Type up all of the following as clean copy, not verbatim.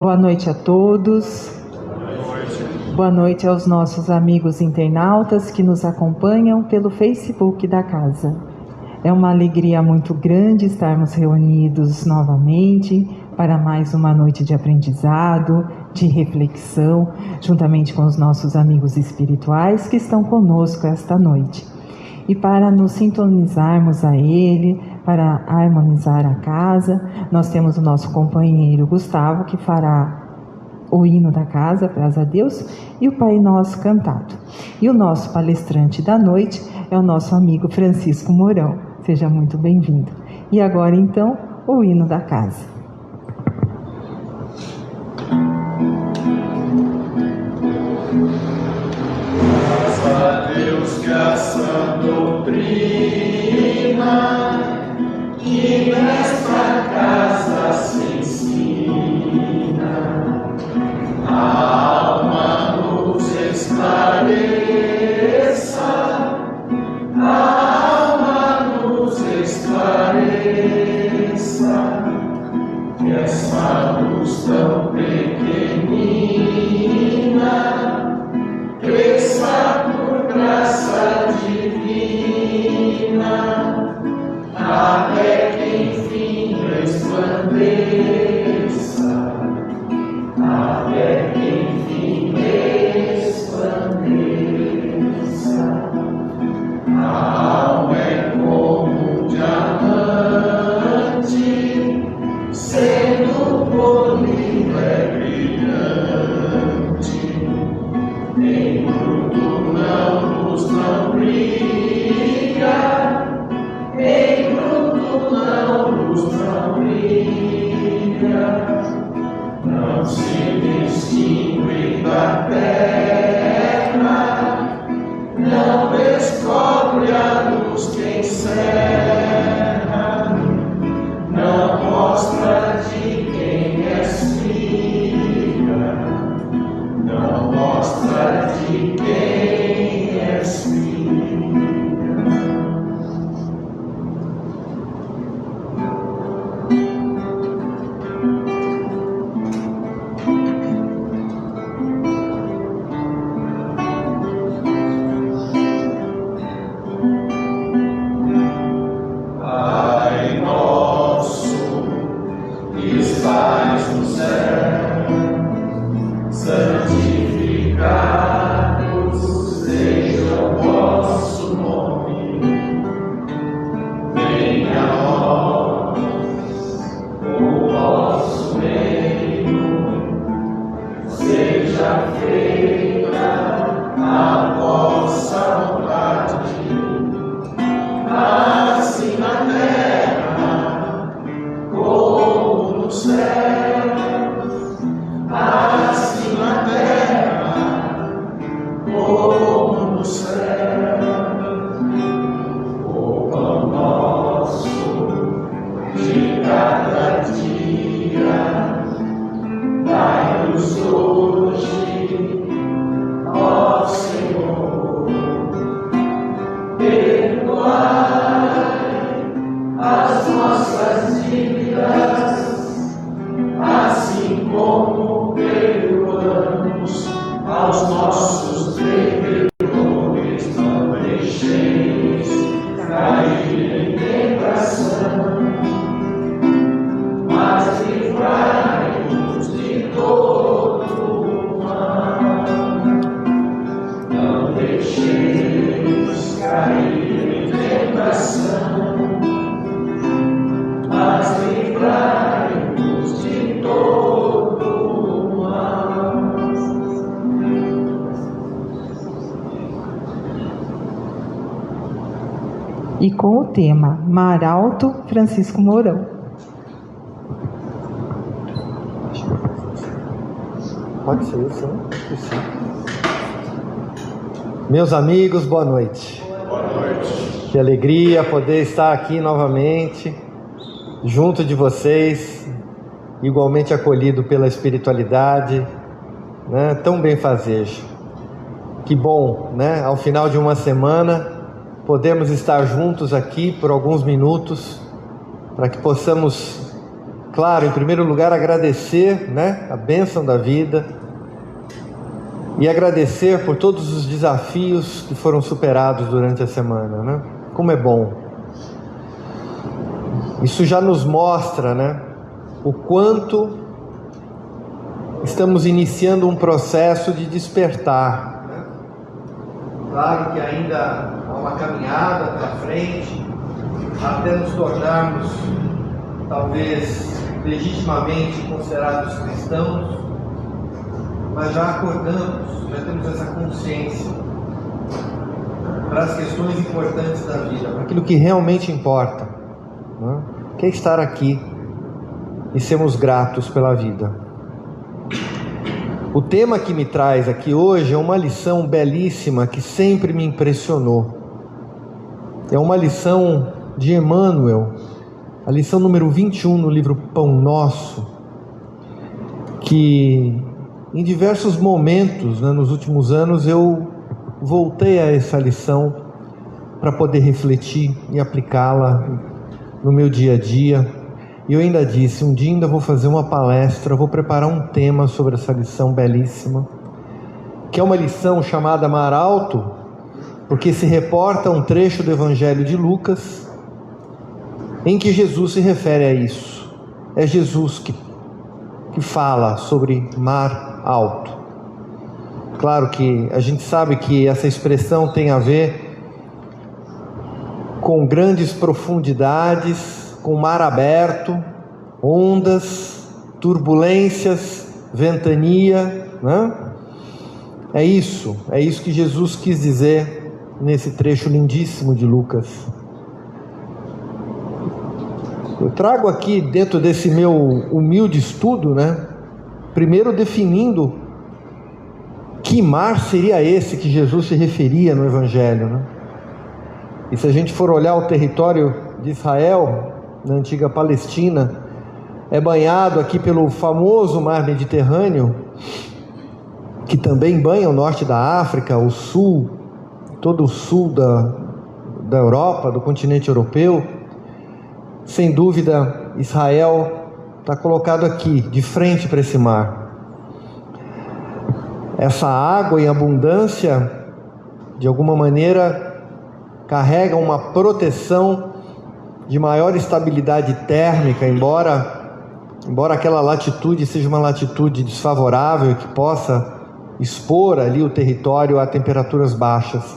Boa noite a todos. Boa noite aos nossos amigos internautas que nos acompanham pelo Facebook da casa. É uma alegria muito grande estarmos reunidos novamente para mais uma noite de aprendizado, de reflexão, juntamente com os nossos amigos espirituais que estão conosco esta noite. E para nos sintonizarmos a Ele, para harmonizar a casa, nós temos o nosso companheiro Gustavo, que fará o hino da casa, graças a Deus, e o Pai Nosso cantado. E o nosso palestrante da noite é o nosso amigo Francisco Mourão. Seja muito bem-vindo. E agora, então, o hino da casa. Graças a Deus que a sã doutrina que nesta casa se ensina, a alma nos esclareça, a alma nos esclareça, que essa luz tão pequenina cresça por graça divina, até que enfim resplandeça, até que enfim resplandeça. A alma é como um diamante, sendo polido é brilhante. Em bruto não luz não brilha, em bruto não luz não brilha, não se distingue da terra, não descobre a luz que encerra, não mostra de quem és filha, não mostra de quem és filha. Pai nosso, que estais no céu, santificado seja o vosso nome, venha a nós o vosso reino, seja feita a vossa vontade, assim na terra como no céu, assim na terra como no céu. O pão nosso de cada dia dai-nos hoje, ó Senhor. Perdoai as nossas dívidas, assim como perdoamos aos nossos devedores. Não deixeis cair em tentação, mas livrai-nos de todo mal. Não deixeis cair em tentação, mas livrai-nos de todo mal. E com o tema Mar Alto, Francisco Mourão. Pode ser, sim. Meus amigos, boa noite. Boa noite. Que alegria poder estar aqui novamente, junto de vocês, igualmente acolhido pela espiritualidade, né? Tão benfazejo. Que bom, né? Ao final de uma semana, podemos estar juntos aqui por alguns minutos, para que possamos Claro, em primeiro lugar, agradecer, né, a bênção da vida e agradecer por todos os desafios que foram superados durante a semana, né? Como é bom. Isso já nos mostra, né, o quanto estamos iniciando um processo de despertar, né? Claro que ainda há uma caminhada pela frente, até nos tornarmos, talvez, legitimamente considerados cristãos, mas já acordamos, já temos essa consciência para as questões importantes da vida, para aquilo que realmente importa, né? Que é estar aqui e sermos gratos pela vida. O tema que me traz aqui hoje é uma lição belíssima que sempre me impressionou. É uma lição de Emmanuel, a lição número 21 no livro Pão Nosso, que em diversos momentos, né, nos últimos anos, eu voltei a essa lição para poder refletir e aplicá-la no meu dia a dia. E eu ainda disse, um dia ainda vou fazer uma palestra, vou preparar um tema sobre essa lição belíssima, que é uma lição chamada Mar Alto, porque se reporta a um trecho do Evangelho de Lucas, em que Jesus se refere a isso. É Jesus que fala sobre mar alto. Claro que a gente sabe que essa expressão tem a ver com grandes profundidades, com mar aberto, ondas, turbulências, ventania, né? É isso que Jesus quis dizer nesse trecho lindíssimo de Lucas. Eu trago aqui, dentro desse meu humilde estudo, né, primeiro definindo que mar seria esse que Jesus se referia no Evangelho, né? E se a gente for olhar o território de Israel, na antiga Palestina, é banhado aqui pelo famoso mar Mediterrâneo, que também banha o norte da África, o sul, todo o sul da Europa, do continente europeu. Sem dúvida, Israel está colocado aqui, de frente para esse mar. Essa água em abundância, de alguma maneira, carrega uma proteção de maior estabilidade térmica, embora aquela latitude seja uma latitude desfavorável, que possa expor ali o território a temperaturas baixas.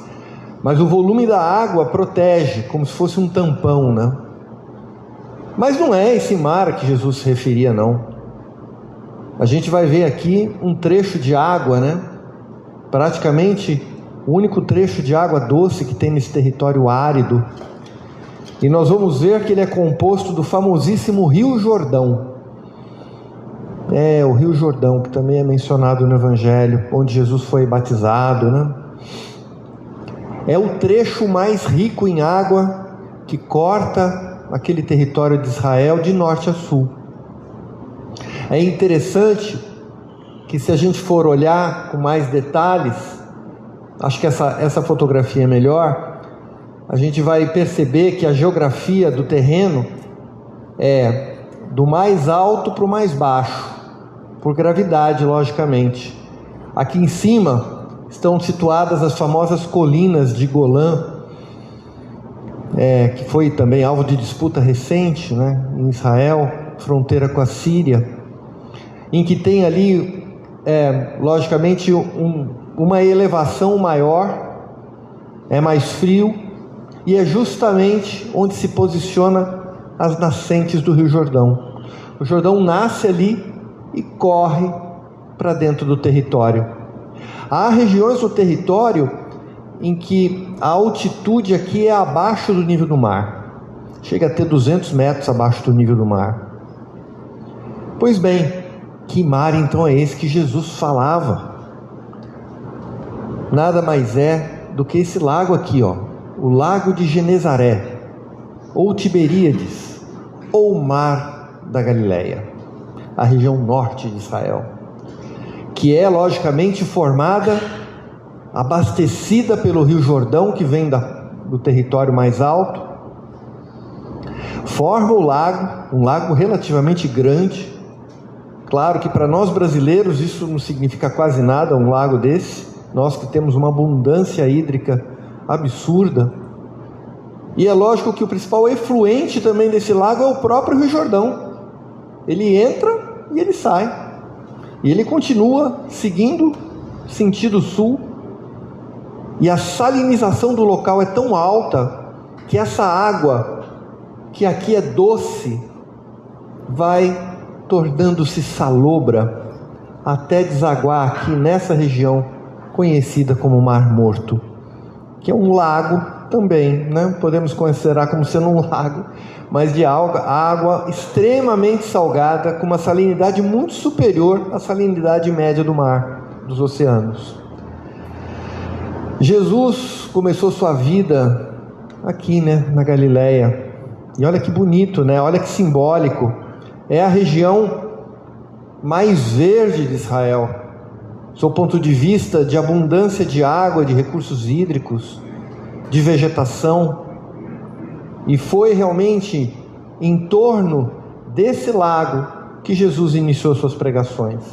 Mas o volume da água protege, como se fosse um tampão, né? Mas não é esse mar que Jesus se referia, não. A gente vai ver aqui um trecho de água, né? Praticamente o único trecho de água doce que tem nesse território árido. E nós vamos ver que ele é composto do famosíssimo Rio Jordão. É, o Rio Jordão, que também é mencionado no Evangelho, onde Jesus foi batizado, né? É o trecho mais rico em água que corta aquele território de Israel de norte a sul. É interessante que, se a gente for olhar com mais detalhes, acho que essa fotografia é melhor, a gente vai perceber que a geografia do terreno é do mais alto para o mais baixo, por gravidade, logicamente. Aqui em cima estão situadas as famosas colinas de Golã, que foi também alvo de disputa recente, né, em Israel, fronteira com a Síria, em que tem ali, logicamente, uma elevação maior, é mais frio, e é justamente onde se posiciona as nascentes do Rio Jordão. O Jordão nasce ali e corre para dentro do território. Há regiões do território em que a altitude aqui é abaixo do nível do mar, chega a ter 200 metros abaixo do nível do mar. Pois bem, que mar então é esse que Jesus falava? Nada mais é do que esse lago aqui, ó, o lago de Genezaré, ou Tiberíades, ou Mar da Galileia, a região norte de Israel, que é logicamente formada, abastecida pelo Rio Jordão, que vem do território mais alto. Forma o lago, um lago relativamente grande. Claro que para nós brasileiros isso não significa quase nada, um lago desse. Nós que temos uma abundância hídrica absurda. E é lógico que o principal efluente também desse lago é o próprio Rio Jordão. Ele entra e ele sai. E ele continua seguindo sentido sul. E a salinização do local é tão alta que essa água, que aqui é doce, vai tornando-se salobra até desaguar aqui nessa região conhecida como Mar Morto, que é um lago também, né? Podemos considerar como sendo um lago, mas de água extremamente salgada, com uma salinidade muito superior à salinidade média do mar, dos oceanos. Jesus começou sua vida aqui, né, na Galileia. E olha que bonito, né? Olha que simbólico. É a região mais verde de Israel, sob o ponto de vista de abundância de água, de recursos hídricos, de vegetação. E foi realmente em torno desse lago que Jesus iniciou suas pregações.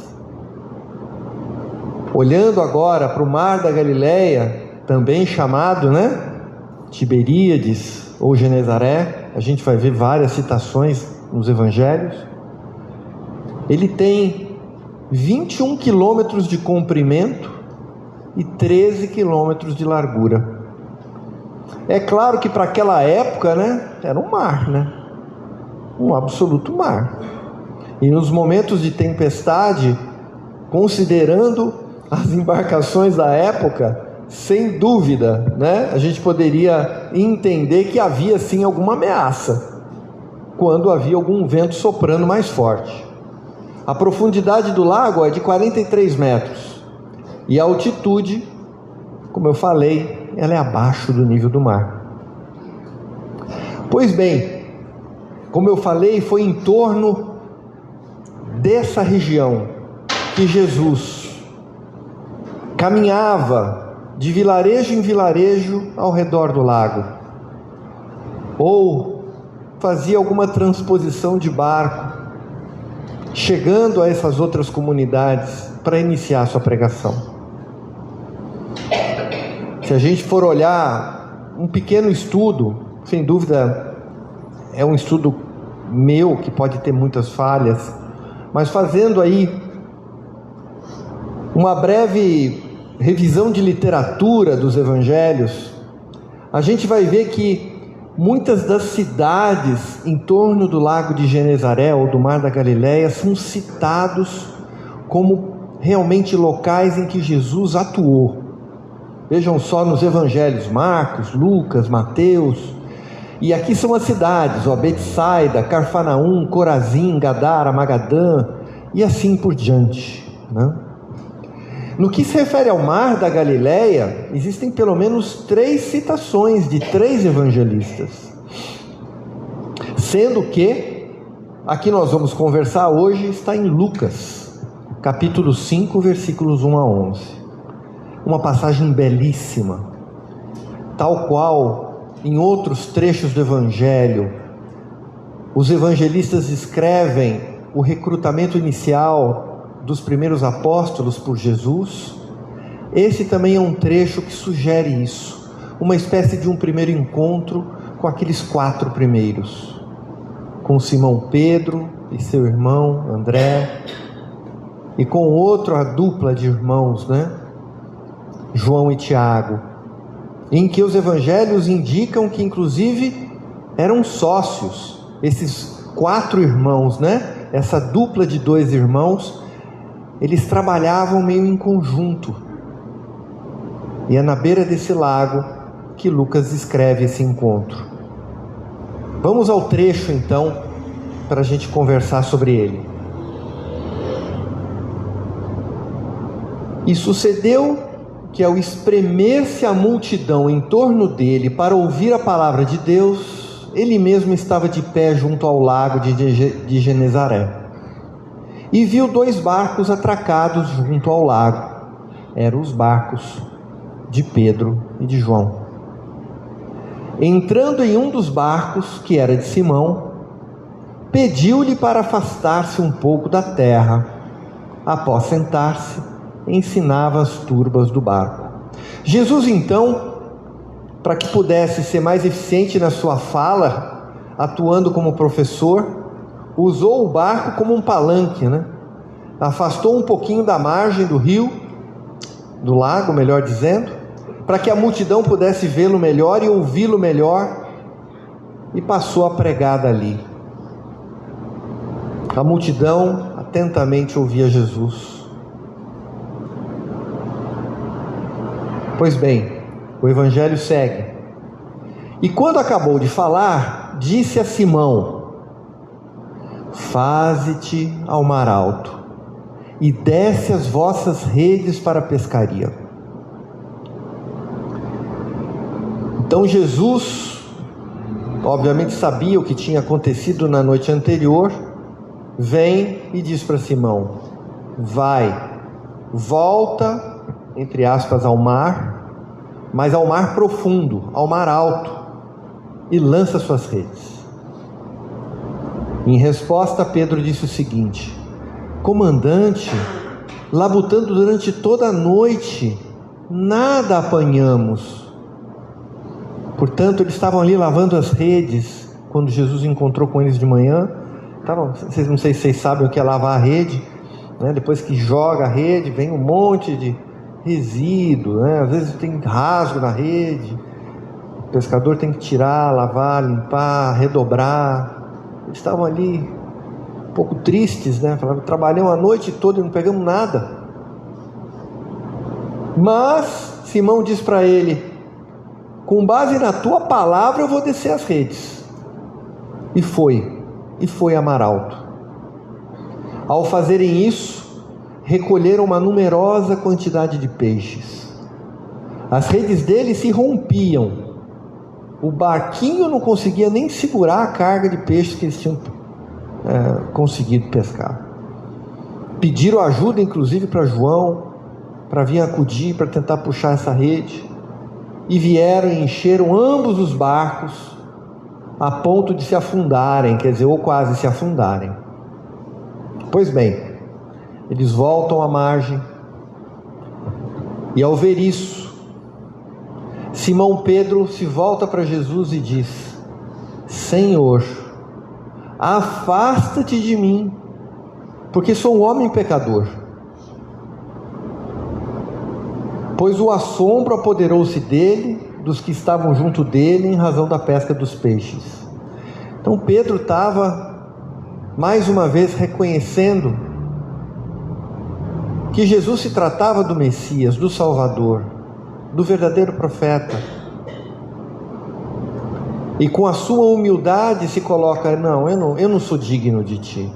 Olhando agora para o mar da Galileia, também chamado, né, Tiberíades ou Genezaré, a gente vai ver várias citações nos evangelhos. Ele tem 21 quilômetros de comprimento e 13 quilômetros de largura. É claro que para aquela época, né, era um mar, né, um absoluto mar. E nos momentos de tempestade, considerando as embarcações da época, sem dúvida, né, a gente poderia entender que havia sim alguma ameaça, quando havia algum vento soprando mais forte. A profundidade do lago é de 43 metros, e a altitude, como eu falei, ela é abaixo do nível do mar. Pois bem, como eu falei, foi em torno dessa região que Jesus caminhava de vilarejo em vilarejo ao redor do lago, ou fazia alguma transposição de barco, chegando a essas outras comunidades para iniciar sua pregação. Se a gente for olhar um pequeno estudo, sem dúvida é um estudo meu que pode ter muitas falhas, mas fazendo aí uma breve revisão de literatura dos evangelhos, a gente vai ver que muitas das cidades em torno do lago de Genezaré ou do mar da Galileia são citados como realmente locais em que Jesus atuou. Vejam só nos evangelhos, Marcos, Lucas, Mateus, e aqui são as cidades, ó, Betsaida, Carfanaum, Corazim, Gadara, Magadã, e assim por diante, né? No que se refere ao mar da Galileia, existem pelo menos 3 citações de 3 evangelistas, sendo que aqui nós vamos conversar hoje está em Lucas, capítulo 5, versículos 1 a 11. Uma passagem belíssima, tal qual em outros trechos do evangelho, os evangelistas escrevem o recrutamento inicial dos primeiros apóstolos por Jesus. Esse também é um trecho que sugere isso, uma espécie de um primeiro encontro com aqueles 4 primeiros, com Simão Pedro e seu irmão André, e com outro, a dupla de irmãos, né, João e Tiago, em que os evangelhos indicam que inclusive eram sócios, esses 4 irmãos, né, essa dupla de 2 irmãos, eles trabalhavam meio em conjunto. E é na beira desse lago que Lucas escreve esse encontro. Vamos ao trecho então, para a gente conversar sobre ele. E sucedeu que, ao espremer-se a multidão em torno dele para ouvir a palavra de Deus, ele mesmo estava de pé junto ao lago de Genezaré. E viu 2 barcos atracados junto ao lago. Eram os barcos de Pedro e de João. entrando em um dos barcos, que era de Simão, pediu-lhe para afastar-se um pouco da terra. Após sentar-se, ensinava as turbas do barco. Jesus, então, para que pudesse ser mais eficiente na sua fala, atuando como professor, usou o barco como um palanque, né? Afastou um pouquinho da margem do rio, do lago, melhor dizendo, para que a multidão pudesse vê-lo melhor e ouvi-lo melhor, e passou a pregar dali. A multidão atentamente ouvia Jesus. Pois bem, o evangelho segue. E quando acabou de falar, disse a Simão: faze-te ao mar alto e desce as vossas redes para a pescaria. Então Jesus, obviamente sabia o que tinha acontecido na noite anterior, vem e diz para Simão: vai, volta, entre aspas, ao mar, mas ao mar profundo, ao mar alto, e lança suas redes. Em resposta, Pedro disse o seguinte: comandante, labutando durante toda a noite, nada apanhamos. Portanto, eles estavam ali lavando as redes, quando Jesus encontrou com eles de manhã. Não sei se vocês sabem o que é lavar a rede, né? Depois que joga a rede, vem um monte de resíduo, né? Às vezes tem rasgo na rede, o pescador tem que tirar, lavar, limpar, redobrar. Eles estavam ali um pouco tristes, né? Falavam: trabalhamos a noite toda e não pegamos nada. Mas Simão diz para ele: com base na tua palavra eu vou descer as redes. E foi a mar alto. Ao fazerem isso, recolheram uma numerosa quantidade de peixes. As redes deles se rompiam. O barquinho não conseguia nem segurar a carga de peixes que eles tinham conseguido pescar. Pediram ajuda, inclusive, para João, para vir acudir, para tentar puxar essa rede. E vieram e encheram ambos os barcos, a ponto de se afundarem, quer dizer, ou quase se afundarem. Pois bem, eles voltam à margem, e ao ver isso, Simão Pedro se volta para Jesus e diz: Senhor, afasta-te de mim, porque sou um homem pecador. Pois o assombro apoderou-se dele, dos que estavam junto dele, em razão da pesca dos peixes. Então Pedro estava, mais uma vez, reconhecendo que Jesus se tratava do Messias, do Salvador, do verdadeiro profeta. E com a sua humildade se coloca: não, eu não sou digno de ti.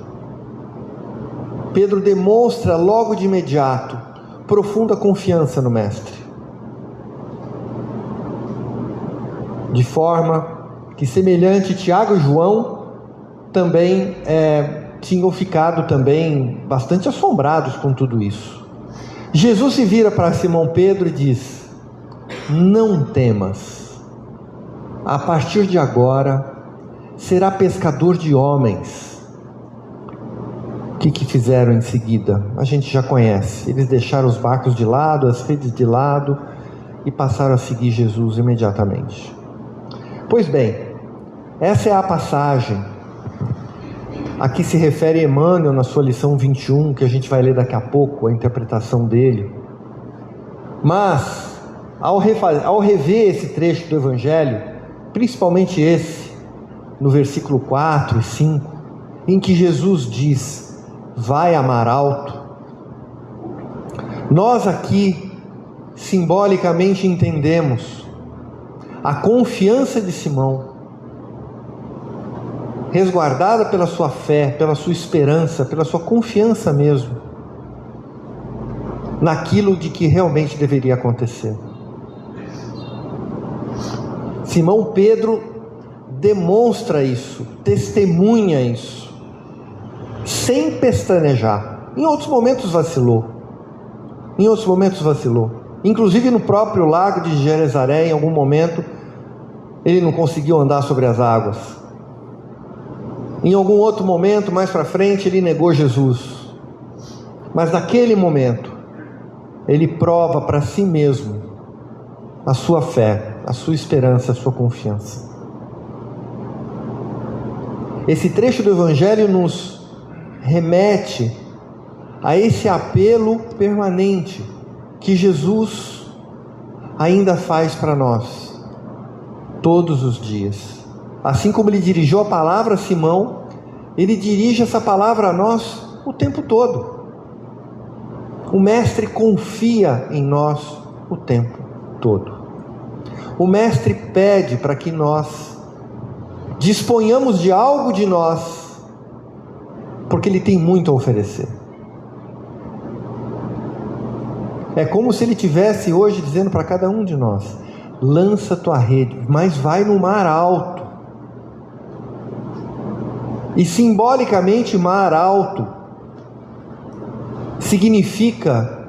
Pedro demonstra logo de imediato profunda confiança no Mestre, de forma que, semelhante Tiago e João, também tinham ficado também bastante assombrados com tudo isso. Jesus se vira para Simão Pedro e diz: não temas, a partir de agora será pescador de homens. O que fizeram em seguida? A gente já conhece. Eles deixaram os barcos de lado, as redes de lado, e passaram a seguir Jesus imediatamente. Pois bem, essa é a passagem a que se refere Emmanuel na sua lição 21, que a gente vai ler daqui a pouco, a interpretação dele. Mas, ao rever esse trecho do Evangelho, principalmente esse, no versículo 4 e 5, em que Jesus diz: vai a mar alto, nós aqui simbolicamente entendemos a confiança de Simão, resguardada pela sua fé, pela sua esperança, pela sua confiança mesmo naquilo de que realmente deveria acontecer. Simão Pedro demonstra isso, testemunha isso, sem pestanejar. Em outros momentos vacilou, inclusive no próprio lago de Genesaré, em algum momento ele não conseguiu andar sobre as águas. Em algum outro momento, mais para frente, ele negou Jesus. Mas naquele momento, ele prova para si mesmo a sua fé, a sua esperança, a sua confiança. Esse trecho do Evangelho nos remete a esse apelo permanente que Jesus ainda faz para nós, todos os dias. Assim como ele dirigiu a palavra a Simão, ele dirige essa palavra a nós o tempo todo. O Mestre confia em nós o tempo todo. O Mestre pede para que nós disponhamos de algo de nós, porque Ele tem muito a oferecer. É como se Ele estivesse hoje dizendo para cada um de nós: lança tua rede, mas vai no mar alto. E simbolicamente, mar alto significa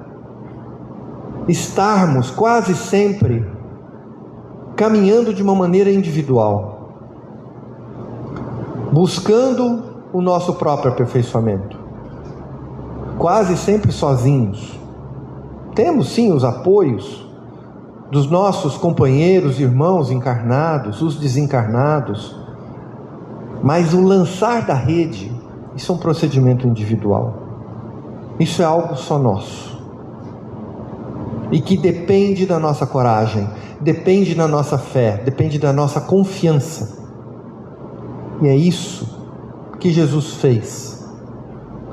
estarmos quase sempre caminhando de uma maneira individual, buscando o nosso próprio aperfeiçoamento, quase sempre sozinhos. Temos sim os apoios dos nossos companheiros, irmãos encarnados, os desencarnados, mas o lançar da rede, isso é um procedimento individual. Isso é algo só nosso. E que depende da nossa coragem, depende da nossa fé, depende da nossa confiança. E é isso que Jesus fez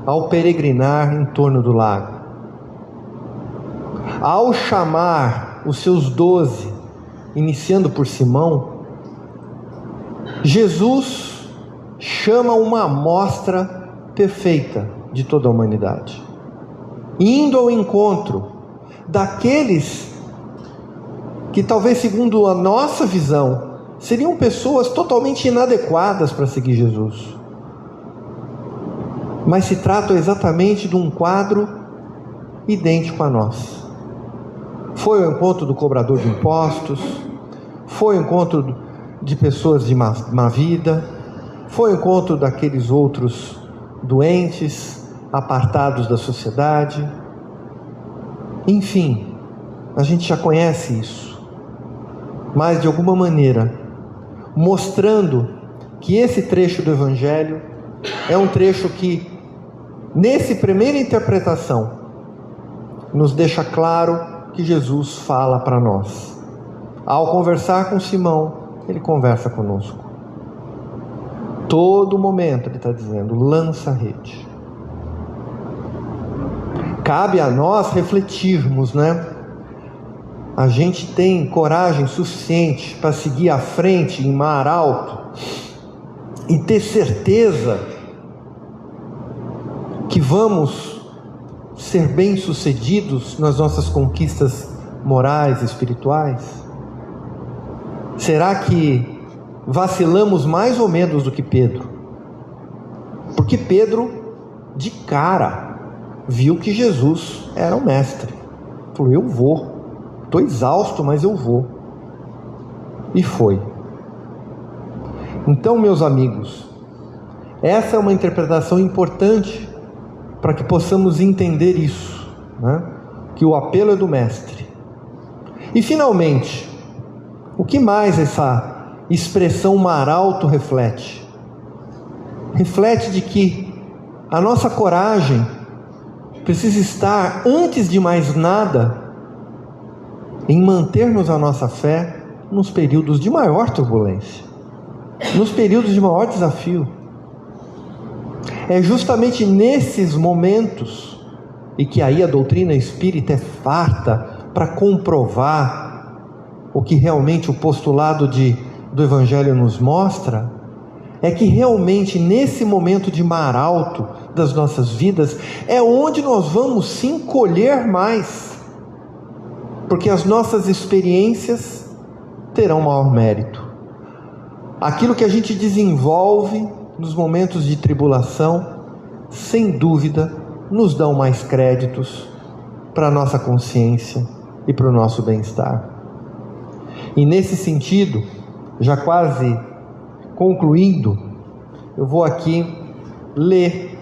ao peregrinar em torno do lago. Ao chamar os seus 12, iniciando por Simão, Jesus chama uma amostra perfeita de toda a humanidade, indo ao encontro daqueles que talvez, segundo a nossa visão, seriam pessoas totalmente inadequadas para seguir Jesus. Mas se trata exatamente de um quadro idêntico a nós. Foi ao encontro do cobrador de impostos, foi ao encontro de pessoas de má vida, foi ao encontro daqueles outros doentes, apartados da sociedade. Enfim, a gente já conhece isso, mas de alguma maneira, mostrando que esse trecho do Evangelho é um trecho que, nessa primeira interpretação, nos deixa claro que Jesus fala para nós. Ao conversar com Simão, ele conversa conosco. Todo momento ele está dizendo: lança a rede. Cabe a nós refletirmos, né? A gente tem coragem suficiente para seguir à frente em mar alto e ter certeza que vamos ser bem-sucedidos nas nossas conquistas morais e espirituais? Será que vacilamos mais ou menos do que Pedro? Porque Pedro, de cara, viu que Jesus era o mestre. Falou: eu vou. Estou exausto, mas eu vou. E foi. Então, meus amigos, essa é uma interpretação importante para que possamos entender isso, né? Que o apelo é do mestre. E finalmente, o que mais essa expressão mar alto reflete? Reflete de que a nossa coragem precisa estar, antes de mais nada, em mantermos a nossa fé nos períodos de maior turbulência, nos períodos de maior desafio. É justamente nesses momentos, e que aí a doutrina espírita é farta para comprovar o que realmente o postulado do Evangelho nos mostra, é que realmente nesse momento de mar alto das nossas vidas é onde nós vamos sim colher mais, porque as nossas experiências terão maior mérito. Aquilo que a gente desenvolve nos momentos de tribulação, sem dúvida, nos dão mais créditos para a nossa consciência e para o nosso bem-estar. E nesse sentido, já quase concluindo, eu vou aqui ler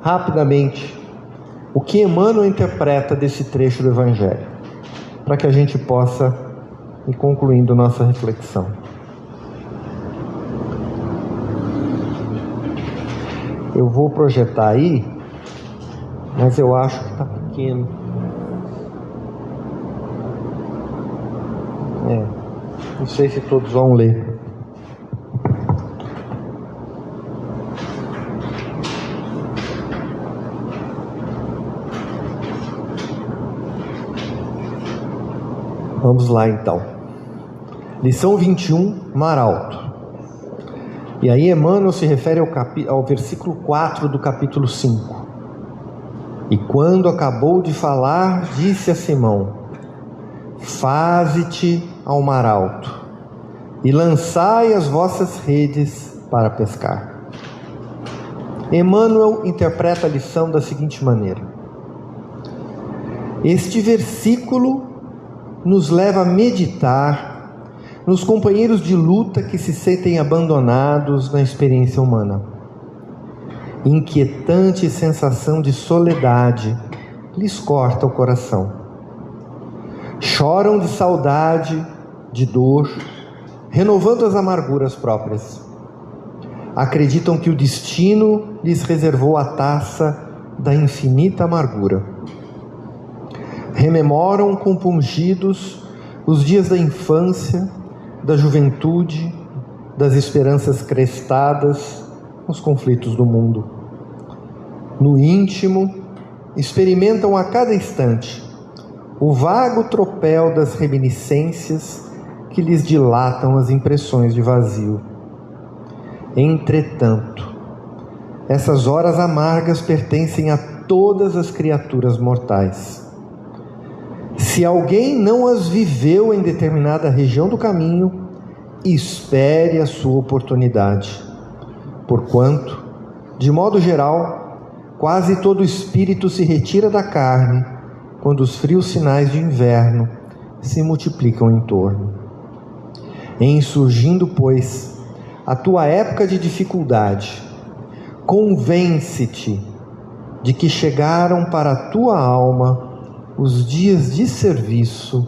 rapidamente o que Emmanuel interpreta desse trecho do Evangelho, para que a gente possa ir concluindo nossa reflexão. Eu vou projetar aí, mas eu acho que está pequeno. Não sei se todos vão ler. Vamos lá então. Lição 21, Mar Alto. E aí Emmanuel se refere ao versículo 4 do capítulo 5. E quando acabou de falar, disse a Simão: faze-te ao mar alto, e lançai as vossas redes para pescar. Emmanuel interpreta a lição da seguinte maneira: este versículo nos leva a meditar nos companheiros de luta que se sentem abandonados na experiência humana. Inquietante sensação de soledade lhes corta o coração. Choram de saudade, de dor, renovando as amarguras próprias. Acreditam que o destino lhes reservou a taça da infinita amargura. Rememoram compungidos os dias da infância, da juventude, das esperanças crestadas nos conflitos do mundo. No íntimo, experimentam a cada instante o vago tropel das reminiscências que lhes dilatam as impressões de vazio. Entretanto, essas horas amargas pertencem a todas as criaturas mortais. Se alguém não as viveu em determinada região do caminho, espere a sua oportunidade, porquanto, de modo geral, quase todo espírito se retira da carne quando os frios sinais de inverno se multiplicam em torno. Em surgindo, pois, a tua época de dificuldade, convence-te de que chegaram para a tua alma os dias de serviço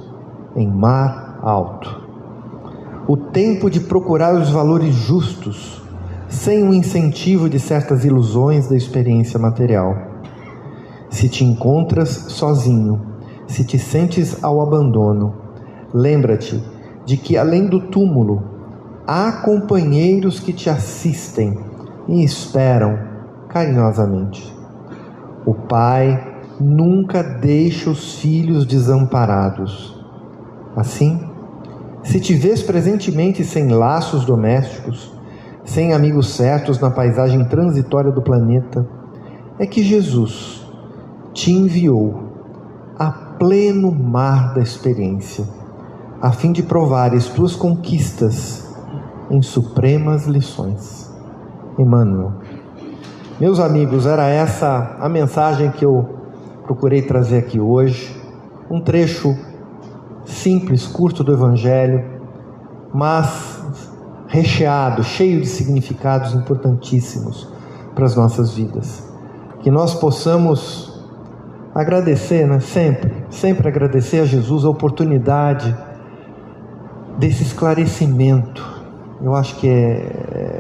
em mar alto. O tempo de procurar os valores justos, sem o incentivo de certas ilusões da experiência material. Se te encontras sozinho, se te sentes ao abandono, lembra-te de que além do túmulo, há companheiros que te assistem e esperam carinhosamente. O Pai nunca deixa os filhos desamparados. Assim, se te vês presentemente sem laços domésticos, sem amigos certos na paisagem transitória do planeta, é que Jesus te enviou a pleno mar da experiência, a fim de provares tuas conquistas em supremas lições. Emmanuel. Meus amigos, era essa a mensagem que eu procurei trazer aqui hoje, um trecho simples, curto do Evangelho, mas recheado, cheio de significados importantíssimos para as nossas vidas. Que nós possamos agradecer, né? Sempre agradecer a Jesus a oportunidade desse esclarecimento. Eu acho que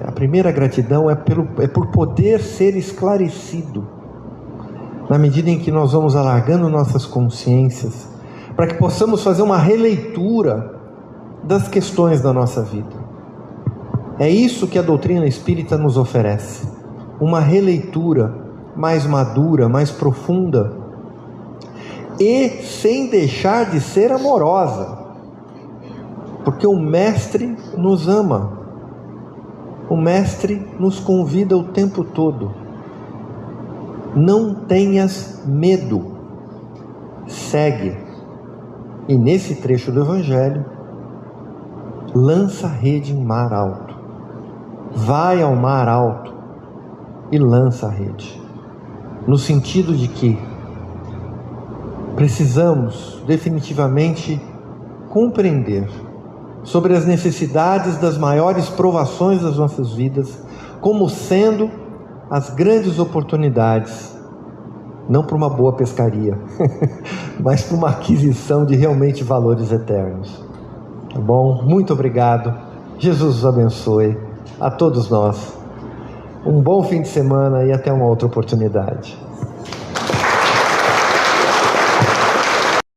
a primeira gratidão é por poder ser esclarecido. Na medida em que nós vamos alargando nossas consciências, para que possamos fazer uma releitura das questões da nossa vida. É isso que a doutrina espírita nos oferece, uma releitura mais madura, mais profunda, e sem deixar de ser amorosa, porque o Mestre nos ama, o Mestre nos convida o tempo todo. Não tenhas medo, segue. E nesse trecho do Evangelho, lança a rede em mar alto. Vai ao mar alto e lança a rede. No sentido de que precisamos definitivamente compreender sobre as necessidades das maiores provações das nossas vidas, como sendo as grandes oportunidades, não para uma boa pescaria, mas para uma aquisição de realmente valores eternos. Tá bom? Muito obrigado. Jesus os abençoe. A todos nós. Um bom fim de semana e até uma outra oportunidade.